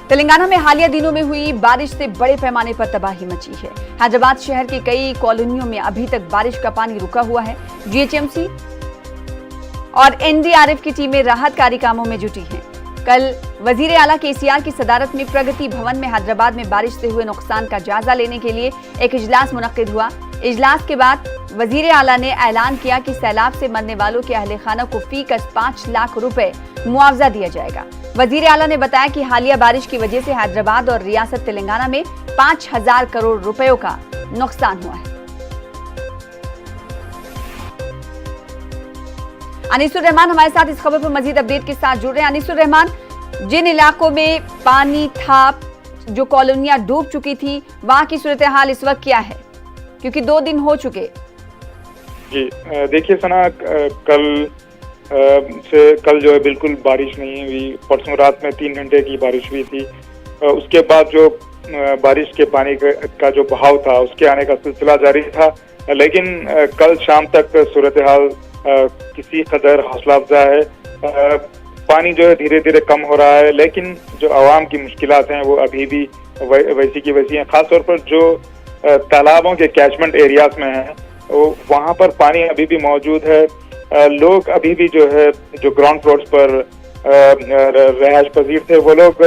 تلنگانہ میں حالیہ دنوں میں ہوئی بارش سے بڑے پیمانے پر تباہی مچی ہے۔ حیدرآباد شہر کی کئی کالونیوں میں ابھی تک بارش کا پانی رکا ہوا ہے۔ GHMC اور NDRF کی ٹیمیں راحت کاری کاموں میں جٹی ہیں۔ کل وزیر اعلیٰ KCR کی صدارت میں پرگتی بھون میں حیدرآباد میں بارش سے ہوئے نقصان کا جائزہ لینے کے لیے ایک اجلاس منعقد ہوا۔ اجلاس کے بعد وزیر اعلیٰ نے اعلان کیا کہ سیلاب سے مرنے والوں کے اہل خانہ کو فی کس 5 لاکھ روپے معاوضہ دیا جائے گا۔ وزیر اعلیٰ نے بتایا کہ حالیہ بارش کی وجہ سے حیدرآباد اور ریاست تلنگانہ میں 5000 کروڑ روپیوں کا نقصان ہوا ہے۔ انیس الرحمان ہمارے ساتھ اس خبر پر مزید اپڈیٹ کے ساتھ جڑ رہے ہیں۔ انیس الرحمان، جن علاقوں میں پانی تھا، جو کالونیاں ڈوب چکی تھی، وہاں کی صورتحال اس وقت کیا ہے؟ کیونکہ 2 دن ہو چکے۔ جی دیکھیے ثنا، کل جو ہے بالکل بارش نہیں ہوئی۔ پرسوں رات میں 3 گھنٹے کی بارش ہوئی تھی۔ اس کے بعد جو بارش کے پانی کا جو بہاؤ تھا اس کے آنے کا سلسلہ جاری تھا، لیکن کل شام تک صورتحال کسی قدر حوصلہ افزا ہے۔ پانی جو ہے دھیرے دھیرے کم ہو رہا ہے، لیکن جو عوام کی مشکلات ہیں وہ ابھی بھی ویسی کی ویسی ہیں۔ خاص طور پر جو تالابوں کے کیچمنٹ ایریاز میں ہیں وہاں پر پانی ابھی بھی موجود ہے۔ لوگ ابھی بھی جو ہے جو گراؤنڈ فلورز پر رہائش پذیر تھے وہ لوگ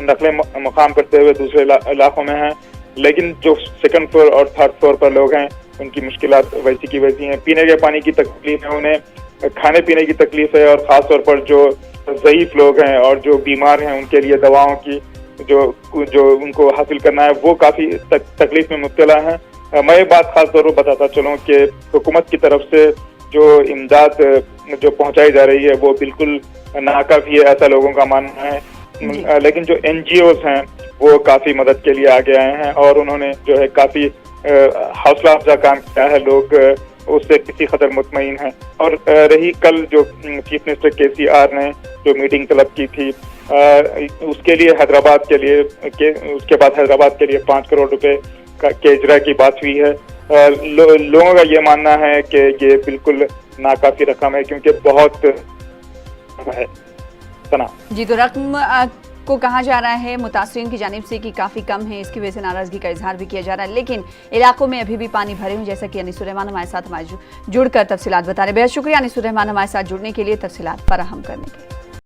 نقل مقام کرتے ہوئے دوسرے علاقوں میں ہیں، لیکن جو 2nd فلور اور 3rd فلور پر لوگ ہیں ان کی مشکلات ویسی کی ویسی ہیں۔ پینے کے پانی کی تکلیف ہے، انہیں کھانے پینے کی تکلیف ہے، اور خاص طور پر جو ضعیف لوگ ہیں اور جو بیمار ہیں ان کے لیے دواؤں کی جو ان کو حاصل کرنا ہے وہ کافی تکلیف میں مبتلا ہیں۔ میں یہ بات خاص طور پر بتاتا چلوں کہ حکومت کی طرف سے جو امداد جو پہنچائی جا رہی ہے وہ بالکل ناکافی ہے، ایسا لوگوں کا ماننا ہے، لیکن جو NGOs ہیں وہ کافی مدد کے لیے آگے آئے ہیں اور انہوں نے جو ہے کافی حوصلہ افزا کام کیا ہے۔ لوگ اس سے کسی قدر مطمئن ہیں۔ اور رہی کل جو چیف منسٹر KCR نے جو میٹنگ طلب کی تھی، اس کے لیے حیدرآباد کے لیے اس کے بعد حیدرآباد کے لیے 5 کروڑ روپے کے اجرا کی بات ہوئی ہے۔ لوگوں کا یہ ماننا ہے کہ یہ بالکل ناکافی رقم ہے کیونکہ بہت ہے۔ جی، تو رقم کو کہا جا رہا ہے متاثرین کی جانب سے کہ کافی کم ہے، اس کی وجہ سے ناراضگی کا اظہار بھی کیا جا رہا ہے، لیکن علاقوں میں ابھی بھی پانی بھرے ہوئے، جیسا کہ انیس الرحمان ہمارے ساتھ جڑ کر تفصیلات بتا رہے ہیں۔ بہت شکریہ انیس الرحمان ہمارے ساتھ جڑنے کے لیے، تفصیلات فراہم کرنے کے لیے۔